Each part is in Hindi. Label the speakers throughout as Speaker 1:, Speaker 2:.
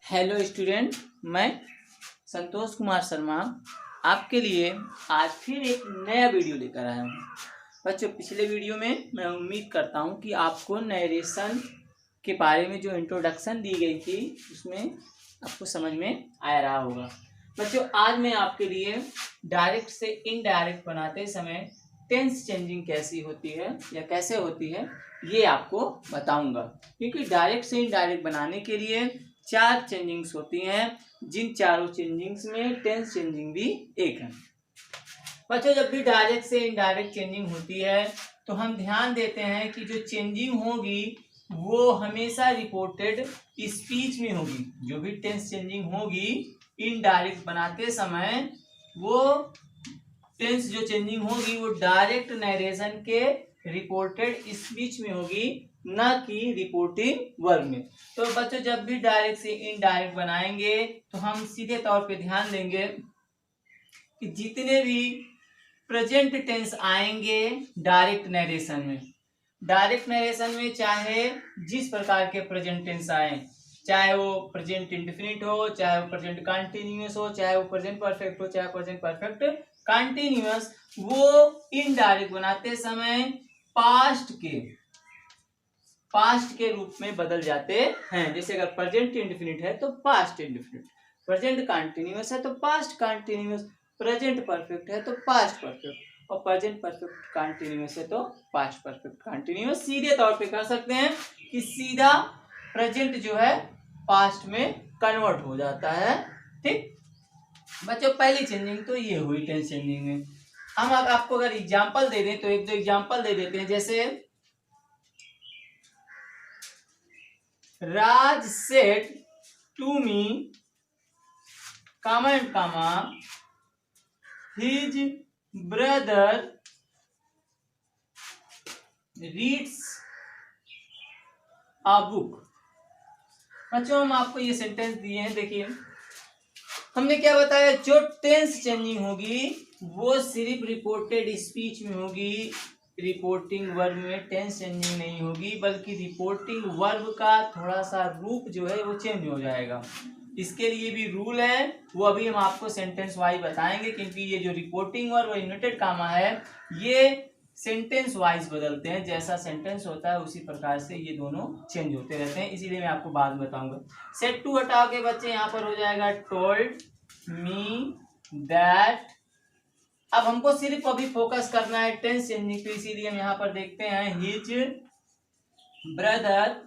Speaker 1: हेलो स्टूडेंट, मैं संतोष कुमार शर्मा आपके लिए आज फिर एक नया वीडियो लेकर आया हूँ। बच्चों, पिछले वीडियो में मैं उम्मीद करता हूँ कि आपको नरेशन के बारे में जो इंट्रोडक्शन दी गई थी उसमें आपको समझ में आ रहा होगा। बच्चों, आज मैं आपके लिए डायरेक्ट से इनडायरेक्ट बनाते समय टेंस चेंजिंग कैसी होती है या कैसे होती है ये आपको बताऊंगा, क्योंकि डायरेक्ट से इनडायरेक्ट बनाने के लिए 4 चेंजिंग्स होती हैं, जिन चारों चेंजिंग्स में टेंस चेंजिंग भी एक है। बच्चों, जब भी डायरेक्ट से इनडायरेक्ट चेंजिंग होती है तो हम ध्यान देते हैं कि जो चेंजिंग होगी वो हमेशा रिपोर्टेड स्पीच में होगी। जो भी टेंस चेंजिंग होगी इनडायरेक्ट बनाते समय वो टेंस जो चेंजिंग होगी वो डायरेक्ट नरेशन के रिपोर्टेड स्पीच में होगी, न कि रिपोर्टिंग वर्ब में। तो बच्चों, जब भी डायरेक्ट से इनडायरेक्ट बनाएंगे तो हम सीधे तौर पे ध्यान देंगे कि जितने भी प्रेजेंट टेंस आएंगे डायरेक्ट नरेशन में चाहे जिस प्रकार के प्रेजेंट टेंस आए, चाहे वो प्रेजेंट इंडेफिनिट हो, चाहे वो प्रेजेंट कंटिन्यूअस हो, चाहे वो प्रेजेंट परफेक्ट हो, चाहे प्रेजेंट परफेक्ट कंटिन्यूअस, वो इनडायरेक्ट बनाते समय पास्ट के रूप में बदल जाते हैं। जैसे अगर प्रेजेंट इंडेफिनिट है तो पास्ट इंडेफिनिट, प्रेजेंट कंटिन्यूअस है तो पास्ट कंटिन्यूअस, प्रेजेंट परफेक्ट है तो पास्ट परफेक्ट, और प्रेजेंट परफेक्ट कंटिन्यूअस है तो पास्ट परफेक्ट कंटिन्यूअस। सीधे तौर पे कर सकते हैं कि सीधा प्रेजेंट जो है पास्ट में कन्वर्ट हो जाता है। ठीक बच्चों, पहली चेंजिंग तो ये हुई टेंस चेंजिंग में। हम आपको अगर एग्जांपल दे दें तो एक दो एग्जांपल दे देते हैं। जैसे Raj said to me comma and comma his brother reads a book। बच्चों, हम आपको ये सेंटेंस दिए हैं। देखिए, हमने क्या बताया, जो टेंस चेंजिंग होगी वो सिर्फ रिपोर्टेड स्पीच में होगी, रिपोर्टिंग वर्ब में टेंस चेंजिंग नहीं होगी, बल्कि रिपोर्टिंग वर्ब का थोड़ा सा रूप जो है वो चेंज हो जाएगा। इसके लिए भी रूल है, वो अभी हम आपको सेंटेंस वाइज बताएंगे, क्योंकि ये जो रिपोर्टिंग वर्ब और इन्वर्टेड कामा है ये सेंटेंस वाइज बदलते हैं। जैसा सेंटेंस होता है उसी प्रकार से ये दोनों चेंज होते रहते हैं, इसीलिए मैं आपको बाद में बताऊंगा। सेट टू हटा के बच्चे यहाँ पर हो जाएगा टोल्ड मी दैट। अब हमको सिर्फ अभी फोकस करना है टेंस चेंजिंग पे, इसीलिए हम यहाँ पर देखते हैं हिज ब्रदर।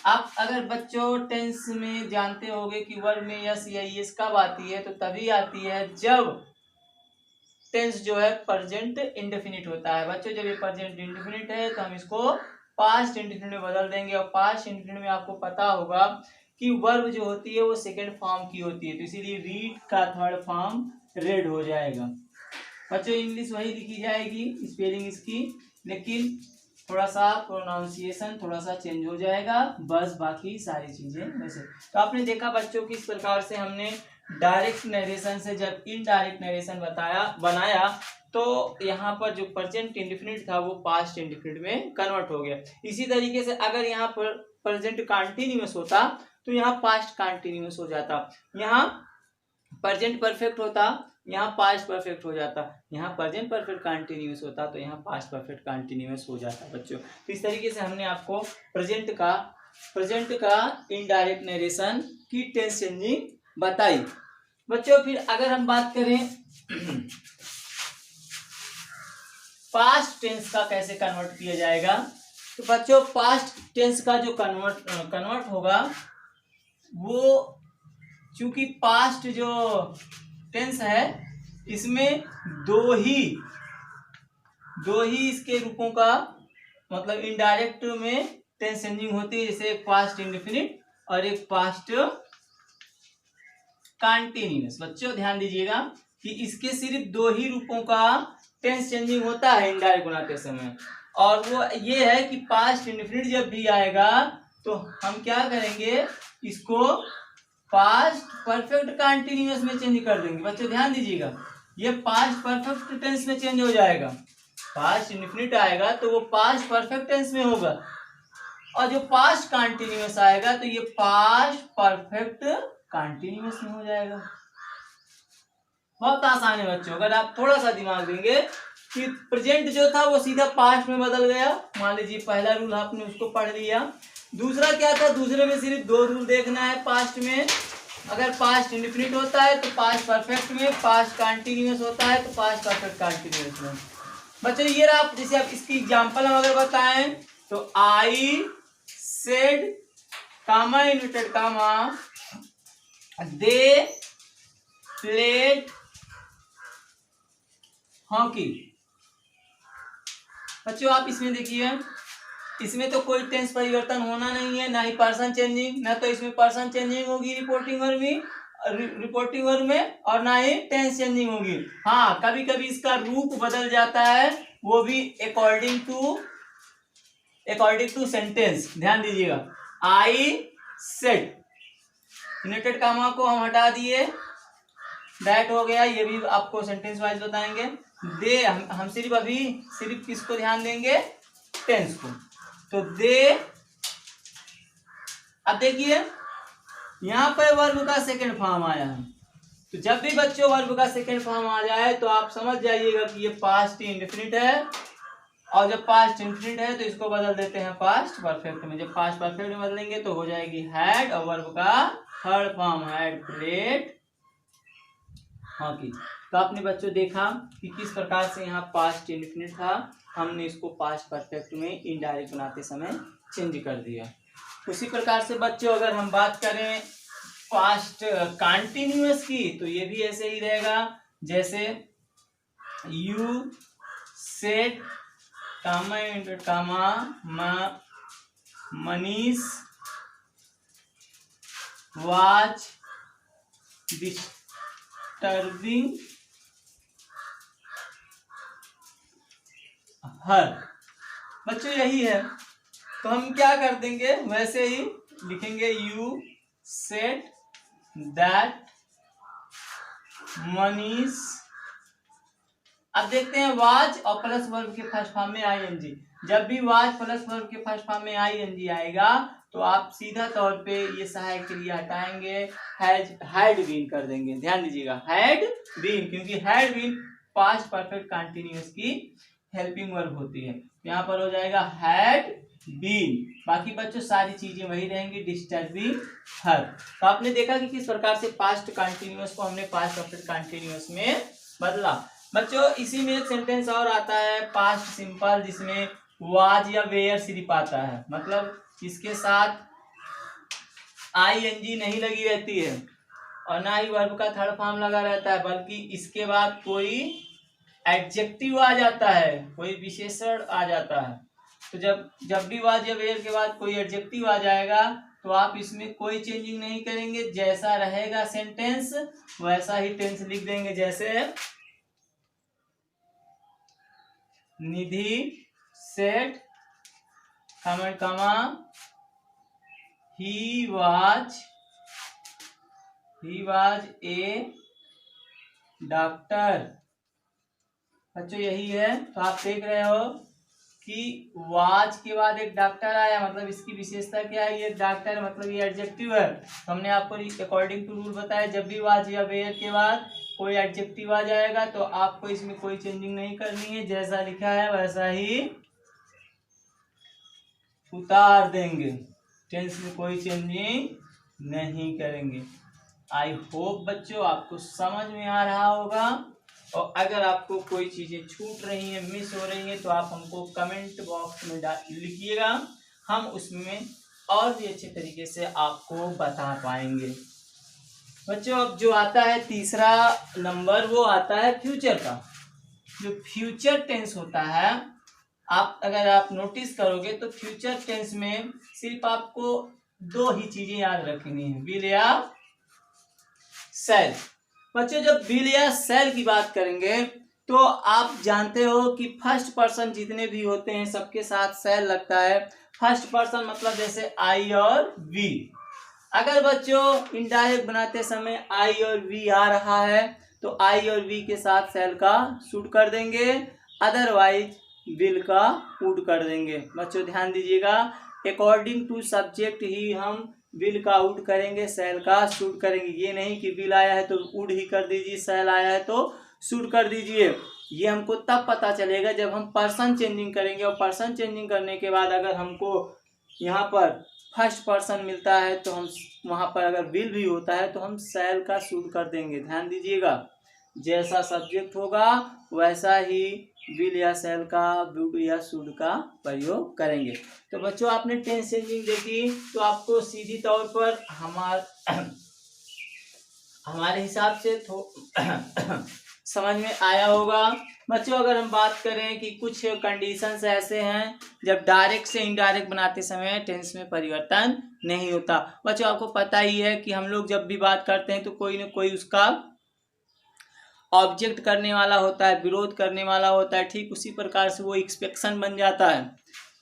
Speaker 1: आप अगर बच्चों टेंस में जानते होंगे कि वर्ब में यस या यस कब आती है, तो तभी आती है जब टेंस जो है प्रेजेंट इंडेफिनिट होता है। बच्चों, जब ये प्रेजेंट इंडेफिनिट है तो हम इसको पास्ट इंडेफिनिट में बदल देंगे, और पास्ट इंडेफिनिट में आपको पता होगा कि वर्ब जो होती है वो सेकेंड फॉर्म की होती है, तो इसीलिए रीड का थर्ड फॉर्म रेड हो जाएगा। बच्चों, इंग्लिश वही लिखी जाएगी, स्पेलिंग इसकी, लेकिन थोड़ा सा प्रोनाउंसिएशन थोड़ा सा चेंज हो जाएगा, बस बाकी सारी चीजें वैसे। तो आपने देखा बच्चों किस प्रकार से हमने डायरेक्ट नरेशन से जब इनडायरेक्ट नरेशन बनाया तो यहाँ पर जो प्रेजेंट इंडेफिनिट था वो पास्ट इंडेफिनिट में कन्वर्ट हो गया। इसी तरीके से अगर यहाँ पर प्रेजेंट कंटिन्यूअस होता तो यहाँ पास्ट कंटिन्यूअस हो जाता, यहाँ प्रेजेंट परफेक्ट होता, यहाँ पास्ट परफेक्ट हो जाता, यहाँ प्रेजेंट परफेक्ट कंटिन्यूअस होता तो यहाँ पास्ट परफेक्ट कंटिन्यूअस हो जाता। बच्चों, तो इस तरीके से हमने आपको प्रेजेंट का इनडायरेक्ट नरेशन की टेंस चेंजिंग बताई। बच्चों, फिर अगर हम बात करें पास्ट टेंस का कैसे कन्वर्ट किया जाएगा, तो बच्चों पास्ट टेंस का जो कन्वर्ट होगा वो, चूंकि पास्ट जो टेंस है इसमें दो ही इसके रूपों का मतलब इनडायरेक्ट में टेंस चेंजिंग होती है, जैसे एक पास्ट इंडेफिनिट और एक पास्ट कंटिन्यूअस। बच्चों ध्यान दीजिएगा कि इसके सिर्फ दो ही रूपों का टेंस चेंजिंग होता है इनडायरेक्ट बनाते समय, और वो ये है कि पास्ट इंडेफिनिट जब भी आएगा तो हम क्या करेंगे, इसको पास्ट परफेक्ट कंटिन्यूअस में चेंज कर देंगे। बच्चों ध्यान दीजिएगा, ये पास्ट परफेक्ट टेंस में चेंज हो जाएगा। पास्ट इंडेफिनिट आएगा तो वो पास्ट परफेक्ट टेंस में होगा, और जो पास्ट कंटिन्यूअस आएगा तो ये पास्ट परफेक्ट कंटिन्यूअस में हो जाएगा। बहुत आसान है बच्चों, अगर आप थोड़ा सा दिमाग देंगे कि प्रेजेंट जो था वो सीधा पास्ट में बदल गया। मान लीजिए पहला रूल आपने उसको पढ़ लिया। दूसरा क्या था, दूसरे में सिर्फ 2 रूल देखना है पास्ट में। अगर पास्ट इंडेफिनिट होता है तो पास्ट परफेक्ट में, पास्ट कंटिन्यूअस होता है तो पास्ट परफेक्ट कंटिन्यूअस में। बच्चों ये रहा, जैसे आप इसकी एग्जांपल हम अगर बताएं तो I said comma inverted comma they played hockey. बच्चों आप इसमें देखिए, इसमें तो कोई टेंस परिवर्तन होना नहीं है, ना ही पर्सन चेंजिंग, ना तो इसमें पर्सन चेंजिंग होगी रिपोर्टिंग वर्ब में, और ना ही टेंस चेंजिंग होगी। हाँ, कभी कभी इसका रूप बदल जाता है, वो भी अकॉर्डिंग टू सेंटेंस। ध्यान दीजिएगा, आई सेड इन्वर्टेड कामा को हम हटा दिए, दैट हो गया, ये भी आपको सेंटेंस वाइज बताएंगे। दे हम सिर्फ किसको ध्यान देंगे, टेंस को। तो दे, अब देखिए यहां पर वर्ब का सेकंड फॉर्म आया है, तो जब भी बच्चों वर्ब का सेकंड फॉर्म आ जाए तो आप समझ जाइएगा कि ये पास्ट इंडेफिनिट है, और जब पास्ट इंडेफिनिट है तो इसको बदल देते हैं पास्ट परफेक्ट में। जब पास्ट परफेक्ट में बदलेंगे तो हो जाएगी हैड, और वर्ब का third form had played hockey. तो आपने बच्चों देखा कि किस प्रकार से यहाँ पास्ट इंडेफिनिट था, हमने इसको पास्ट परफेक्ट में इनडायरेक्ट बनाते समय चेंज कर दिया। उसी प्रकार से बच्चों अगर हम बात करें पास्ट कंटिन्यूअस की, तो ये भी ऐसे ही रहेगा, जैसे you said comma Manish was disturbing her. बच्चों यही है, तो हम क्या कर देंगे, वैसे ही लिखेंगे यू सेड दैट मनीष। अब देखते हैं वाज और प्लस वर्ब के फर्स्ट फॉर्म में आईएनजी। जब भी वाज प्लस वर्ब के फर्स्ट फॉर्म में आईएनजी आएगा तो आप सीधा तौर पे ये सहायक क्रिया हटाएंगे, हैड बीन कर देंगे। ध्यान दीजिएगा, हैड बीन, क्योंकि had been past perfect continuous की हेल्पिंग वर्ब होती है। यहाँ पर हो जाएगा हैड बीन, बाकी बच्चों सारी चीजें वही रहेंगी, डिस्टर्बिंग हर। तो आपने देखा कि किस प्रकार से पास्ट कंटिन्यूअस को हमने पास्ट परफेक्ट कंटिन्यूअस में बदला। बच्चों इसी में एक सेंटेंस और आता है पास्ट सिंपल, जिसमें वाज या वेयर सिर्फ आता है, मतलब इसके साथ आईएनजी नहीं लगी रहती है और ना ही वर्ब का थर्ड फॉर्म लगा रहता है, बल्कि इसके बाद कोई एडजेक्टिव आ जाता है, कोई विशेषण आ जाता है। तो जब भी वाज या वेयर के बाद कोई एडजेक्टिव आ जाएगा तो आप इसमें कोई चेंजिंग नहीं करेंगे, जैसा रहेगा सेंटेंस वैसा ही टेंस लिख देंगे। जैसे Nidhi said he was a doctor. बच्चों यही है, तो आप देख रहे हो कि वाज के बाद एक डॉक्टर आया, मतलब इसकी विशेषता क्या है, ये डॉक्टर मतलब ये एडजेक्टिव है। तो हमने आपको अकॉर्डिंग टू रूल बताया, जब भी वाज या वेयर के बाद कोई एडजेक्टिव आ जाएगा तो आपको इसमें कोई चेंजिंग नहीं करनी है, जैसा लिखा है वैसा ही उतार देंगे, टेंस में कोई चेंजिंग नहीं करेंगे। आई होप बच्चों आपको समझ में आ रहा होगा, और अगर आपको कोई चीजें छूट रही हैं, मिस हो रही हैं, तो आप हमको कमेंट बॉक्स में लिखिएगा, हम उसमें और भी अच्छे तरीके से आपको बता पाएंगे। बच्चों अब जो आता है तीसरा नंबर, वो आता है फ्यूचर का। जो फ्यूचर टेंस होता है, अगर आप नोटिस करोगे तो फ्यूचर टेंस में सिर्फ आपको 2 ही चीजें याद रखनी है, विल या शैल। बच्चों जब विल या शैल की बात करेंगे तो आप जानते हो कि फर्स्ट पर्सन जितने भी होते हैं सबके साथ शैल लगता है। फर्स्ट पर्सन मतलब जैसे आई और वी। अगर बच्चों इनडायरेक्ट बनाते समय आई और वी आ रहा है तो आई और वी के साथ शैल का शूट कर देंगे, अदरवाइज विल का वुड कर देंगे। बच्चों ध्यान दीजिएगा, अकॉर्डिंग टू सब्जेक्ट ही हम विल का वुड करेंगे, शैल का शुड करेंगे। ये नहीं कि विल आया है तो वुड ही कर दीजिए, शैल आया है तो शुड कर दीजिए। ये हमको तब पता चलेगा जब हम पर्सन चेंजिंग करेंगे, और पर्सन चेंजिंग करने के बाद अगर हमको यहाँ पर फर्स्ट पर्सन मिलता है तो हम वहाँ पर अगर विल भी होता है तो हम शैल का शुड कर देंगे। ध्यान दीजिएगा, जैसा सब्जेक्ट होगा वैसा ही विल या शैल का, वुड या शुड का प्रयोग करेंगे। तो बच्चों आपने टेंस चेंजिंग देखी तो आपको सीधी तौर पर हमारे हिसाब से समझ में आया होगा। बच्चों अगर हम बात करें कि कुछ कंडीशंस ऐसे हैं जब डायरेक्ट से इनडायरेक्ट बनाते समय टेंस में परिवर्तन नहीं होता। बच्चों आपको पता ही है कि हम लोग जब भी बात करते हैं तो कोई ना कोई उसका ऑब्जेक्ट करने वाला होता है, विरोध करने वाला होता है। ठीक उसी प्रकार से वो एक्सपेक्शन बन जाता है।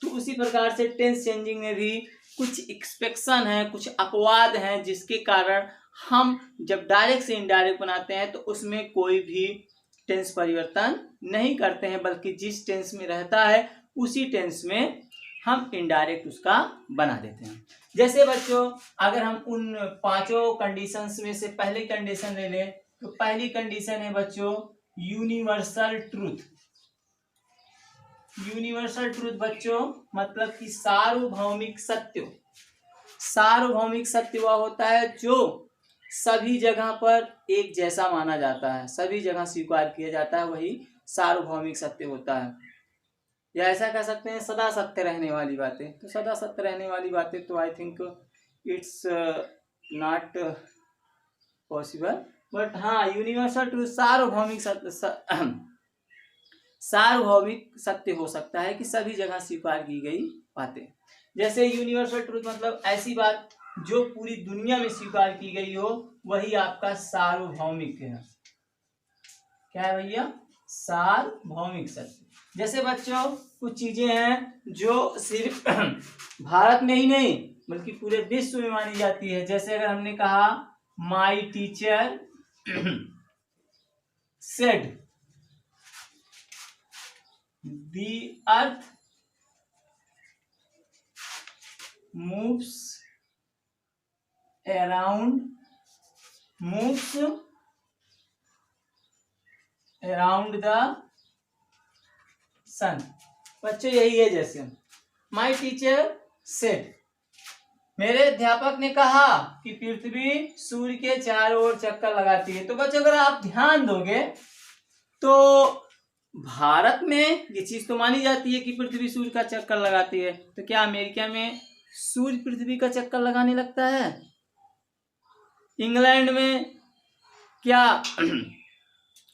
Speaker 1: तो उसी प्रकार से टेंस चेंजिंग में भी कुछ एक्सपेक्शन है, कुछ अपवाद हैं, जिसके कारण हम जब डायरेक्ट से इनडायरेक्ट बनाते हैं तो उसमें कोई भी टेंस परिवर्तन नहीं करते हैं, बल्कि जिस टेंस में रहता है उसी टेंस में हम इनडायरेक्ट उसका बना देते हैं। जैसे बच्चों अगर हम उन पांचों कंडीशंस में से पहली कंडीशन ले लें तो पहली कंडीशन है बच्चों यूनिवर्सल ट्रूथ। यूनिवर्सल ट्रूथ बच्चों मतलब कि सार्वभौमिक सत्य। सार्वभौमिक सत्य वह होता है जो सभी जगह पर एक जैसा माना जाता है, सभी जगह स्वीकार किया जाता है, वही सार्वभौमिक सत्य होता है। या ऐसा कह सकते हैं सदा सत्य रहने वाली बातें। तो सदा सत्य रहने वाली बातें तो I think it's not possible, but हाँ यूनिवर्सल ट्रूथ सार्वभौमिक सत्य, सार्वभौमिक सत्य हो सकता है कि सभी जगह स्वीकार की गई बातें। जैसे यूनिवर्सल ट्रूथ मतलब ऐसी बात जो पूरी दुनिया में स्वीकार की गई हो, वही आपका सार्वभौमिक है। क्या है भैया? सार्वभौमिक सत्य। जैसे बच्चों कुछ चीजें हैं जो सिर्फ भारत में ही नहीं बल्कि पूरे विश्व में मानी जाती है। जैसे अगर हमने कहा my teacher said the earth moves around the sun। बच्चों यही है। जैसे माई टीचर सेड, मेरे अध्यापक ने कहा कि पृथ्वी सूर्य के चारों ओर चक्कर लगाती है। तो बच्चों अगर आप ध्यान दोगे तो भारत में ये चीज तो मानी जाती है कि पृथ्वी सूर्य का चक्कर लगाती है। तो क्या अमेरिका में सूर्य पृथ्वी का चक्कर लगाने लगता है? इंग्लैंड में क्या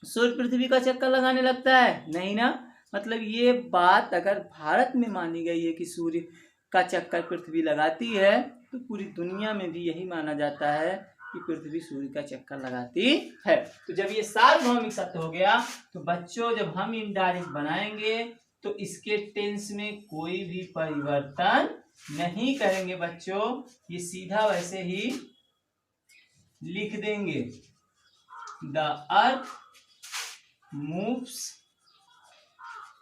Speaker 1: सूर्य पृथ्वी का चक्कर लगाने लगता है? नहीं ना। मतलब ये बात अगर भारत में मानी गई है कि सूर्य का चक्कर पृथ्वी लगाती है, तो पूरी दुनिया में भी यही माना जाता है कि पृथ्वी सूर्य का चक्कर लगाती है। तो जब ये सार्वभौमिक सत्य हो गया तो बच्चों जब हम इनडायरेक्ट बनाएंगे तो इसके टेंस में कोई भी परिवर्तन नहीं करेंगे। बच्चों ये सीधा वैसे ही लिख देंगे, the earth moves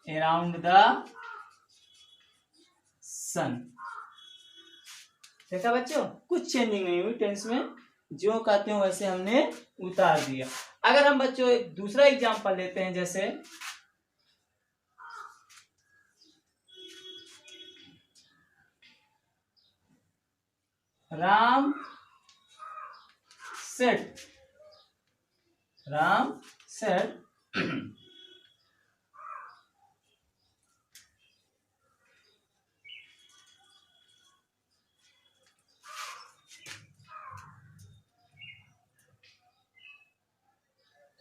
Speaker 1: around the sun. देखा बच्चों, कुछ चेंजिंग नहीं हुई टेंस में, जो कहते हो वैसे हमने उतार दिया। अगर हम बच्चों एक दूसरा एग्जांपल लेते हैं, जैसे Ram said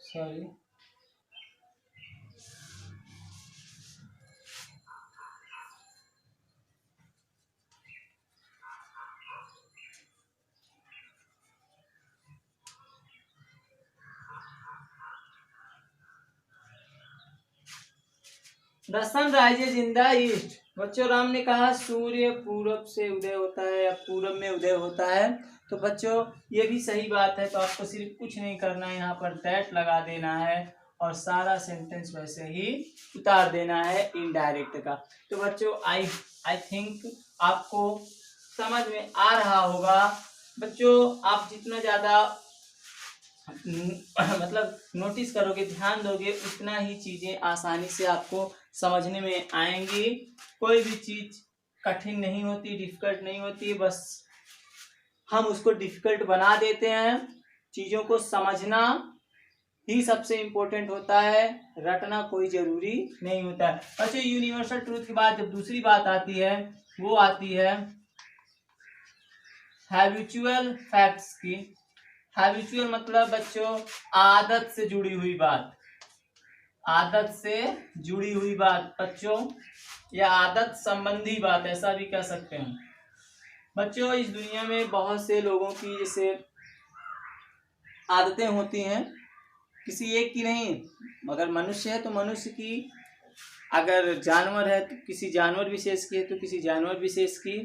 Speaker 1: sorry the sun rises in the east. बच्चों राम ने कहा सूर्य पूरब से उदय होता है या पूरब में उदय होता है। तो बच्चों ये भी सही बात है। तो आपको सिर्फ कुछ नहीं करना है, यहाँ पर दैट लगा देना है और सारा सेंटेंस वैसे ही उतार देना है इनडायरेक्ट का। तो बच्चों आई थिंक आपको समझ में आ रहा होगा। बच्चों आप जितना ज़्यादा मतलब नोटिस करोगे, ध्यान दोगे, उतना ही चीज़ें आसानी से आपको समझने में आएंगी। कोई भी चीज़ कठिन नहीं होती, डिफिकल्ट नहीं होती, बस हम उसको डिफिकल्ट बना देते हैं। चीज़ों को समझना ही सबसे इम्पोर्टेंट होता है, रटना कोई जरूरी नहीं होता है। अच्छा, यूनिवर्सल ट्रूथ के बाद जब दूसरी बात आती है वो आती है हैबिचुअल फैक्ट्स की। हैबिचुअल मतलब बच्चों आदत से जुड़ी हुई बात, आदत से जुड़ी हुई बात बच्चों, या आदत संबंधी बात, ऐसा भी कह सकते हैं। बच्चों इस दुनिया में बहुत से लोगों की जैसे आदतें होती हैं, किसी एक की नहीं। अगर मनुष्य है तो मनुष्य की, अगर जानवर है तो किसी जानवर विशेष की है, तो किसी जानवर विशेष की।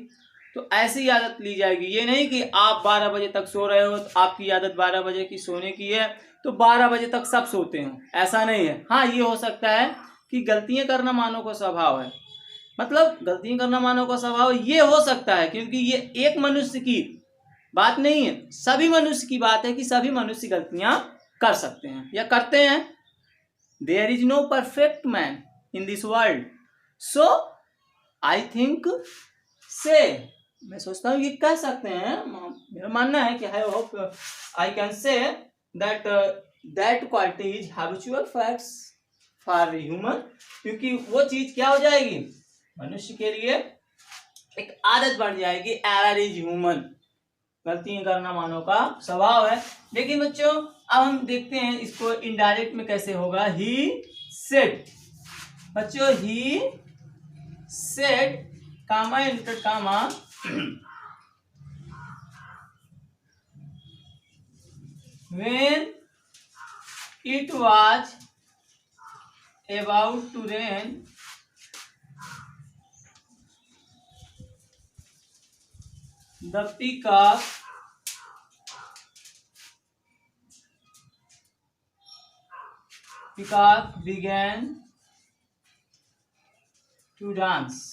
Speaker 1: तो ऐसी आदत ली जाएगी। ये नहीं कि आप 12 बजे तक सो रहे हो तो आपकी आदत 12 बजे की सोने की है तो 12 बजे तक सब सोते हो, ऐसा नहीं है। हाँ, ये हो सकता है कि गलतियां करना मानव का स्वभाव है, मतलब गलतियां करना मानव का स्वभाव ये हो सकता है, क्योंकि ये एक मनुष्य की बात नहीं है, सभी मनुष्य की बात है कि सभी मनुष्य गलतियां कर सकते हैं या करते हैं। There is no perfect man in this world, so I think say, मैं सोचता हूँ ये कह सकते हैं, मेरा मानना है कि I hope I can say that that quality is habitual facts for human, क्योंकि वो चीज क्या हो जाएगी मनुष्य के लिए एक आदत बन जाएगी। एरर इज ह्यूमन, गलतियां करना मानव का स्वभाव है। लेकिन बच्चों अब हम देखते हैं इसको इनडायरेक्ट में कैसे होगा। ही सेड, बच्चों he said comma inverted comma when it was about to rain, the peacock began to dance।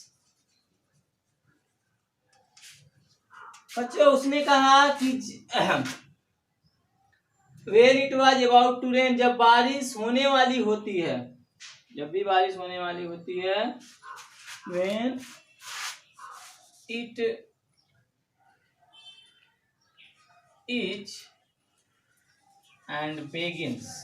Speaker 1: बच्चों उसने कहा कि when it was about to rain, जब बारिश होने वाली होती है, जब भी बारिश होने वाली होती है, when it is and begins,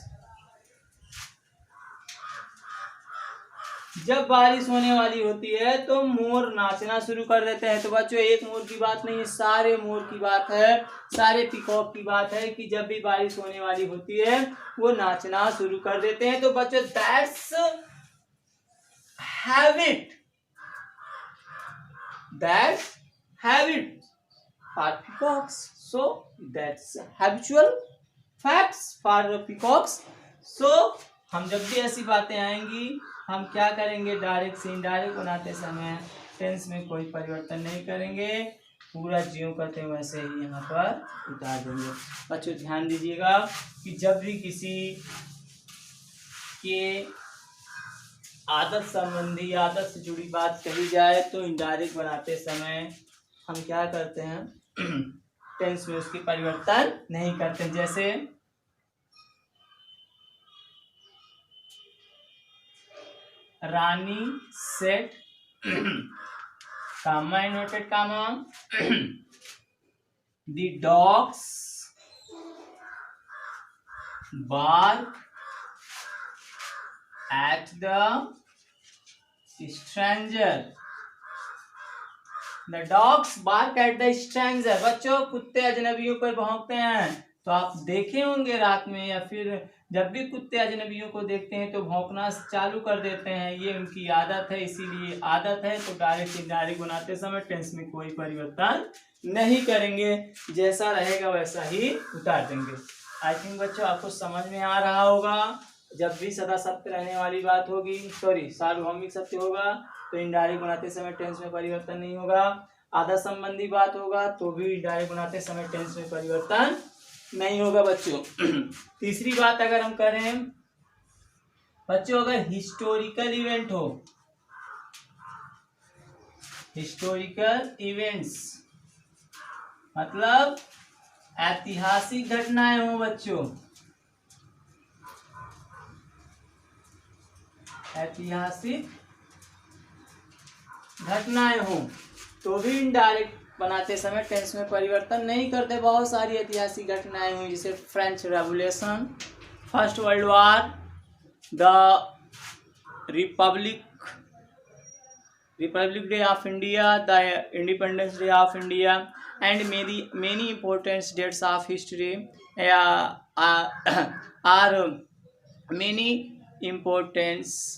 Speaker 1: जब बारिश होने वाली होती है तो मोर नाचना शुरू कर देते हैं। तो बच्चों एक मोर की बात नहीं है, सारे मोर की बात है, सारे पीकॉक की बात है कि जब भी बारिश होने वाली होती है वो नाचना शुरू कर देते हैं। तो बच्चों that's habit, that's habit for peacocks, so that's habitual facts for peacocks. So हम जब भी ऐसी बातें आएंगी हम क्या करेंगे, डायरेक्ट से इनडायरेक्ट बनाते समय टेंस में कोई परिवर्तन नहीं करेंगे, पूरा ज्यों करते हैं वैसे ही यहाँ पर उतार देंगे। बच्चों ध्यान दीजिएगा कि जब भी किसी के आदत संबंधी, आदत से जुड़ी बात कही जाए तो इनडायरेक्ट बनाते समय हम क्या करते हैं, टेंस में उसकी परिवर्तन नहीं करते। जैसे Rani said comma inverted comma the dogs bark at the stranger, the dogs bark at the stranger। बच्चों कुत्ते अजनबियों पर भौंकते हैं। तो आप देखे होंगे रात में या फिर जब भी कुत्ते अजनबियों को देखते हैं तो भौंकना चालू कर देते हैं, ये उनकी आदत है, इसीलिए आदत है। तो डायरेक्ट इनडायरेक्ट बनाते समय टेंस में कोई परिवर्तन नहीं करेंगे, जैसा रहेगा वैसा ही उतार देंगे। आई थिंक बच्चों आपको समझ में आ रहा होगा। जब भी सदा सत्य रहने वाली बात होगी, सार्वभौमिक सत्य होगा तो इनडायरेक्ट बनाते समय टेंस में परिवर्तन नहीं होगा। आदत संबंधी बात होगा तो भी इनडायरेक्ट बनाते समय टेंस में परिवर्तन नहीं होगा। बच्चों तीसरी बात अगर हम करें बच्चों, अगर हिस्टोरिकल इवेंट हो, हिस्टोरिकल इवेंट्स मतलब ऐतिहासिक घटनाएं हो बच्चों, ऐतिहासिक घटनाएं हो तो भी इनडायरेक्ट बनाते समय टेंस में परिवर्तन नहीं करते। बहुत सारी ऐतिहासिक घटनाएं हुई जैसे French revolution, first world war, the republic day of India, the independence day of India and many important dates of history are many importance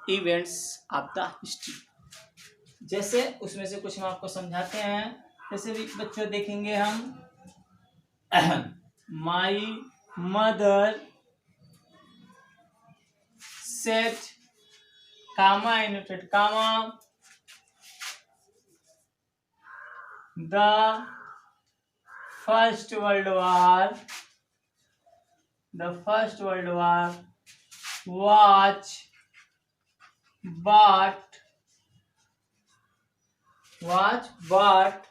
Speaker 1: events of the history. जैसे उसमें से कुछ हम आपको समझाते हैं। जैसे भी बच्चों देखेंगे हम my mother said comma inverted comma the first world war was but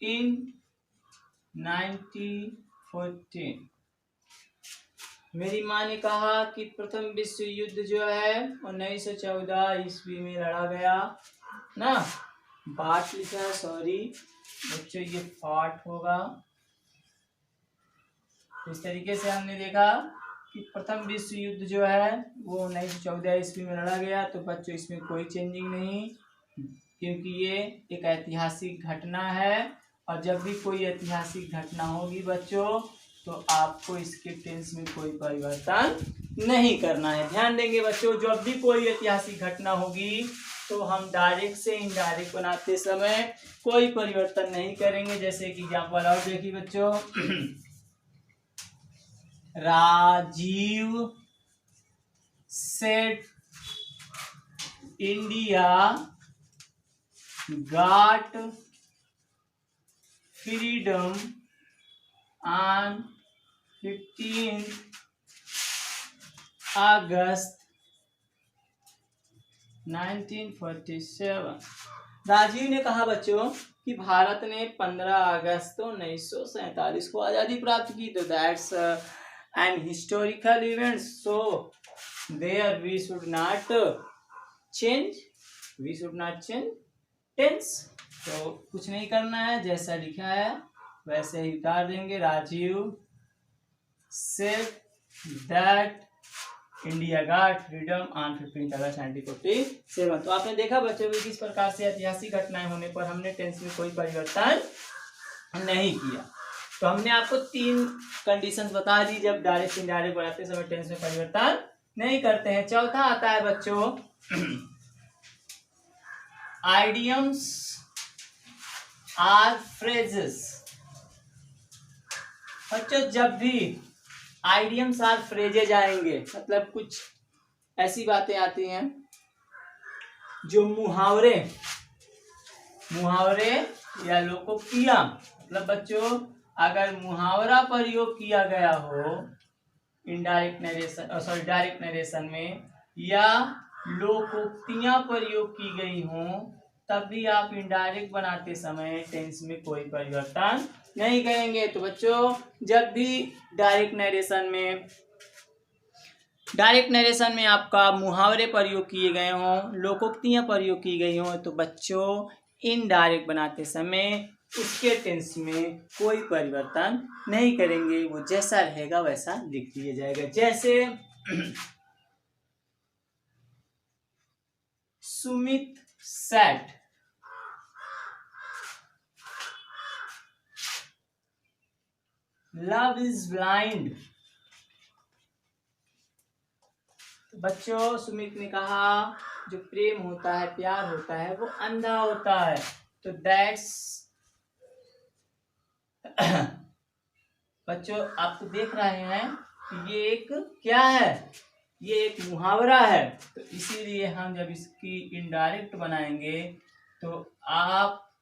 Speaker 1: in 1914 मेरी माँ ने कहा कि प्रथम विश्व युद्ध जो है 1914 ईस्वी में लड़ा गया ना। बाट लिखा है, सॉरी बच्चों ये फाट होगा। इस तरीके से हमने देखा कि प्रथम विश्व युद्ध जो है वो 1914 ईस्वी में लड़ा गया। तो बच्चों इसमें कोई चेंजिंग नहीं, क्योंकि ये एक ऐतिहासिक घटना है और जब भी कोई ऐतिहासिक घटना होगी बच्चों तो आपको इसके टेंस में कोई परिवर्तन नहीं करना है। ध्यान देंगे बच्चों, जब भी कोई ऐतिहासिक घटना होगी तो हम डायरेक्ट से इनडायरेक्ट बनाते समय कोई परिवर्तन नहीं करेंगे। जैसे कि एग्जाम्पल और देखिए बच्चों Rajiv said India got freedom on 15th August 1947। Rajiv ने कहा बच्चों कि भारत ने 15 अगस्त 1947 को आज़ादी प्राप्त की। तो that's an historical event, so there we should not change tense. तो कुछ नहीं करना है, जैसा लिखा है वैसे ही उतार देंगे। Rajiv said that India got freedom on 15 August 1947। तो आपने देखा बच्चों कि किस प्रकार से ऐतिहासिक घटनाएं होने पर हमने टेंस में कोई परिवर्तन नहीं किया। तो हमने आपको 3 कंडीशंस बता दी जब डायरेक्ट इनडायरेक्ट बनाते समय टेंस में परिवर्तन नहीं करते हैं। चौथा आता है बच्चों आइडियम्स आर फ्रेजेस। बच्चों जब भी आइडियम्स आर फ्रेजेज आएंगे मतलब कुछ ऐसी बातें आती हैं जो मुहावरे या लोकोक्तियां, मतलब बच्चों अगर मुहावरा प्रयोग किया गया हो डायरेक्ट नरेशन में या लोकोक्तियां प्रयोग की गई हों तब भी आप इनडायरेक्ट बनाते समय टेंस में कोई परिवर्तन नहीं करेंगे। तो बच्चों जब भी डायरेक्ट नरेशन में आपका मुहावरे प्रयोग किए गए हों, लोकोक्तियां प्रयोग की गई हों तो बच्चों इनडायरेक्ट बनाते समय उसके टेंस में कोई परिवर्तन नहीं करेंगे, वो जैसा रहेगा वैसा लिख दिया जाएगा। जैसे Sumit set love is blind. बच्चों सुमित ने कहा जो प्रेम होता है, प्यार होता है, वो अंधा होता है। तो दैट्स बच्चों आप तो देख रहे हैं कि ये एक क्या है, ये एक मुहावरा है। तो इसीलिए हम जब इसकी इनडायरेक्ट बनाएंगे तो आप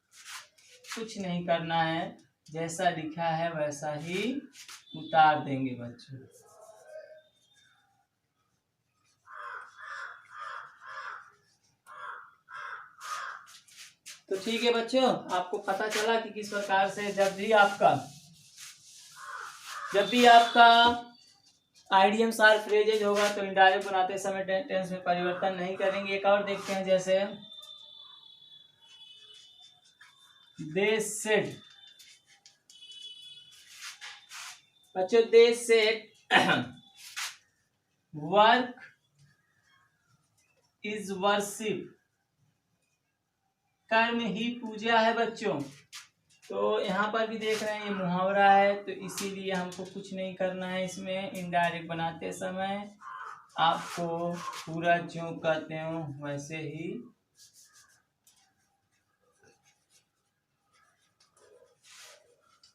Speaker 1: कुछ नहीं करना है, जैसा लिखा है वैसा ही उतार देंगे बच्चों। तो ठीक है बच्चों, आपको पता चला कि किस प्रकार से जब भी आपका आइडियम्स आर फ्रेजेज होगा तो इनडायरेक्ट बनाते समय टेंस में परिवर्तन नहीं करेंगे। एक और देखते हैं, जैसे दे सेड, बच्चों they said work is worship, कर्म ही पूजा है बच्चों। तो यहाँ पर भी देख रहे हैं ये मुहावरा है, तो इसीलिए हमको कुछ नहीं करना है इसमें। इनडायरेक्ट बनाते समय आपको पूरा जो कहते हो वैसे ही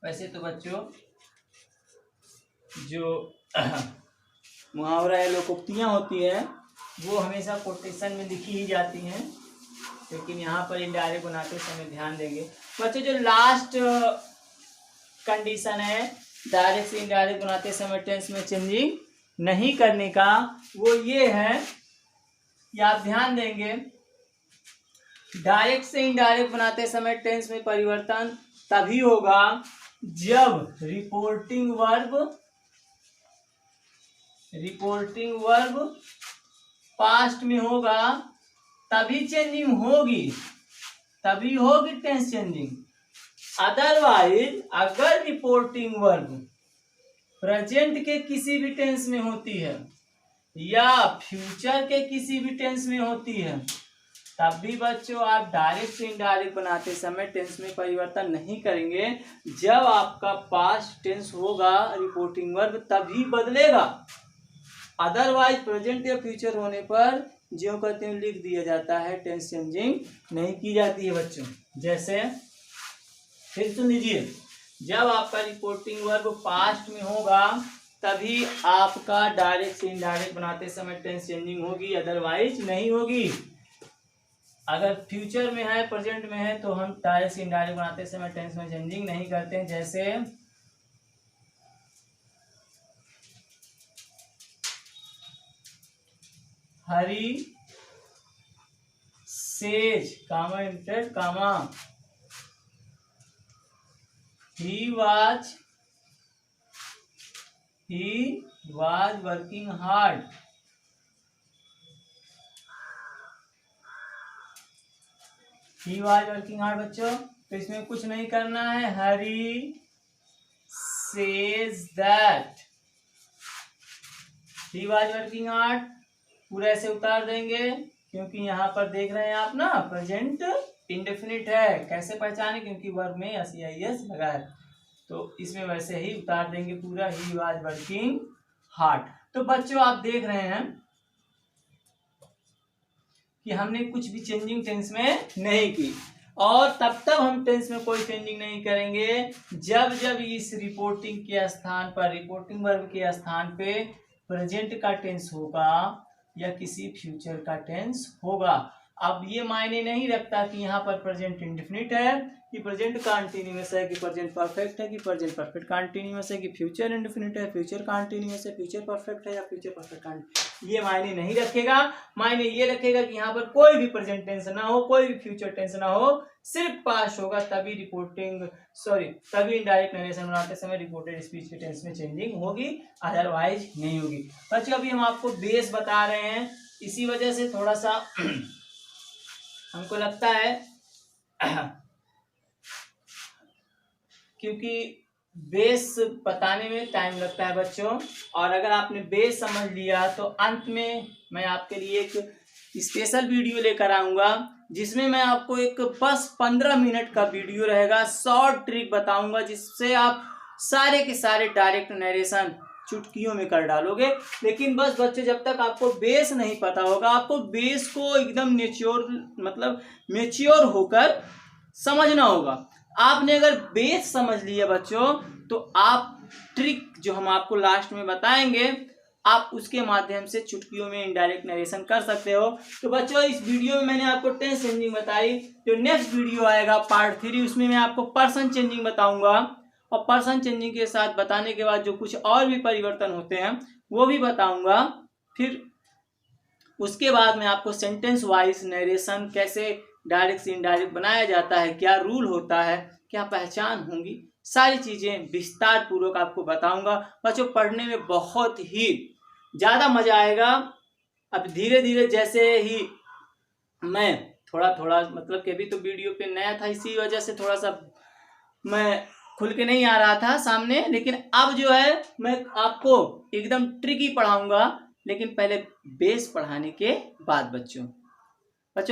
Speaker 1: वैसे तो बच्चों जो मुहावरा है, लोकोक्तियाँ होती है, वो हमेशा कोटेशन में लिखी ही जाती हैं, लेकिन यहाँ पर इनडायरेक्ट बनाते समय ध्यान देंगे बच्चों। जो लास्ट कंडीशन है डायरेक्ट से इनडायरेक्ट बनाते समय टेंस में चेंजिंग नहीं करने का, वो ये है कि आप ध्यान देंगे, डायरेक्ट से इनडायरेक्ट बनाते समय टेंस में परिवर्तन तभी होगा जब रिपोर्टिंग वर्ब पास्ट में होगा, तभी चेंजिंग होगी, तभी होगी टेंस चेंजिंग। अदरवाइज अगर रिपोर्टिंग वर्ब प्रेजेंट के किसी भी टेंस में होती है या फ्यूचर के किसी भी टेंस में होती है, तब भी बच्चों आप डायरेक्ट से इनडायरेक्ट बनाते समय टेंस में परिवर्तन नहीं करेंगे। जब आपका पास्ट टेंस होगा रिपोर्टिंग वर्ब तभी बदलेगा, अदरवाइज प्रेजेंट या फ्यूचर होने पर जो कहते हैं लिख दिया जाता है, टेंस चेंजिंग नहीं की जाती है बच्चों। जैसे फिर सुन लीजिए, जब आपका रिपोर्टिंग वर्ब पास्ट में होगा तभी आपका डायरेक्ट से इनडायरेक्ट बनाते समय टेंस चेंजिंग होगी, अदरवाइज नहीं होगी। अगर फ्यूचर में है, प्रेजेंट में है, तो हम डायरेक्ट से इनडायरेक्ट बनाते समय टेंस में चेंजिंग नहीं करते हैं। जैसे Hari says comma inverted comma he was working hard, he was working hard बच्चों, तो इसमें कुछ नहीं करना है। हरी says that he was working hard पूरा ऐसे उतार देंगे, क्योंकि यहाँ पर देख रहे हैं आप ना प्रेजेंट इंडेफिनिट है। कैसे पहचाने? क्योंकि वर्ब में एस लगा है, तो इसमें वैसे ही उतार देंगे पूरा, ही वाज वर्किंग हार्ड। तो बच्चों आप देख रहे हैं कि हमने कुछ भी चेंजिंग टेंस में नहीं की, और तब तक हम टेंस में कोई चेंजिंग नहीं करेंगे जब इस रिपोर्टिंग के स्थान पर, रिपोर्टिंग वर्ब के स्थान पे प्रेजेंट का टेंस होगा या किसी फ्यूचर का टेंस होगा। अब ये मायने नहीं रखता कि यहाँ पर प्रेजेंट इंडेफिनिट है, कि प्रेजेंट कंटीन्यूअस है, कि प्रेजेंट परफेक्ट है, कि प्रेजेंट परफेक्ट कंटीन्यूअस है, कि फ्यूचर इंडेफिनिट है, फ्यूचर कंटीन्यूअस है, फ्यूचर परफेक्ट है या फ्यूचर परफेक्ट कंटीन्यूअस। ये मायने नहीं रखेगा। मायने ये रखेगा कि यहाँ पर कोई भी प्रेजेंट टेंस ना हो, कोई भी फ्यूचर टेंस ना हो, सिर्फ पास्ट होगा, तभी तभी इनडायरेक्ट नरेशन बनाते समय रिपोर्टेड स्पीच के टेंस में चेंजिंग होगी, अदरवाइज नहीं होगी। बच्चों अभी हम आपको बेस बता रहे हैं, इसी वजह से थोड़ा सा हमको लगता है क्योंकि बेस बताने में टाइम लगता है बच्चों, और अगर आपने बेस समझ लिया तो अंत में मैं आपके लिए एक स्पेशल वीडियो लेकर आऊंगा, जिसमें मैं आपको एक बस 15 मिनट का वीडियो रहेगा, शॉर्ट ट्रिक बताऊंगा, जिससे आप सारे के सारे डायरेक्ट नरेशन चुटकियों में कर डालोगे। लेकिन बस बच्चे जब तक आपको बेस नहीं पता होगा, आपको बेस को एकदम मेच्योर होकर समझना होगा। आपने अगर बेस समझ लिया बच्चों, तो आप ट्रिक जो हम आपको लास्ट में बताएंगे, आप उसके माध्यम से चुटकियों में इनडायरेक्ट नरेशन कर सकते हो। तो बच्चों इस वीडियो में मैंने आपको टेंस चेंजिंग बताई, जो नेक्स्ट वीडियो आएगा पार्ट 3, उसमें मैं आपको पर्सन चेंजिंग बताऊंगा, और पर्सन चेंजिंग के साथ बताने के बाद जो कुछ और भी परिवर्तन होते हैं वो भी बताऊंगा। फिर उसके बाद मैं आपको सेंटेंस वाइज नरेशन कैसे डायरेक्ट से इनडायरेक्ट बनाया जाता है, क्या रूल होता है, क्या पहचान होंगी, सारी चीज़ें विस्तार पूर्वक आपको बताऊंगा। बच्चों पढ़ने में बहुत ही ज़्यादा मज़ा आएगा। अब धीरे धीरे जैसे ही मैं थोड़ा थोड़ा मतलब कि अभी तो वीडियो पे नया था, इसी वजह से थोड़ा सा मैं खुल के नहीं आ रहा था सामने, लेकिन अब जो है मैं आपको एकदम ट्रिकी पढ़ाऊंगा, लेकिन पहले बेस पढ़ाने के बाद बच्चों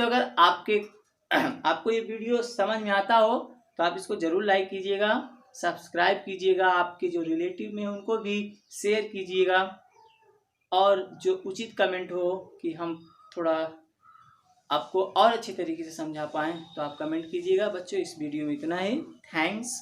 Speaker 1: अगर आपको ये वीडियो समझ में आता हो तो आप इसको जरूर लाइक कीजिएगा, सब्सक्राइब कीजिएगा, आपके जो रिलेटिव में उनको भी शेयर कीजिएगा, और जो उचित कमेंट हो कि हम थोड़ा आपको और अच्छे तरीके से समझा पाएँ तो आप कमेंट कीजिएगा। बच्चों इस वीडियो में इतना ही। थैंक्स।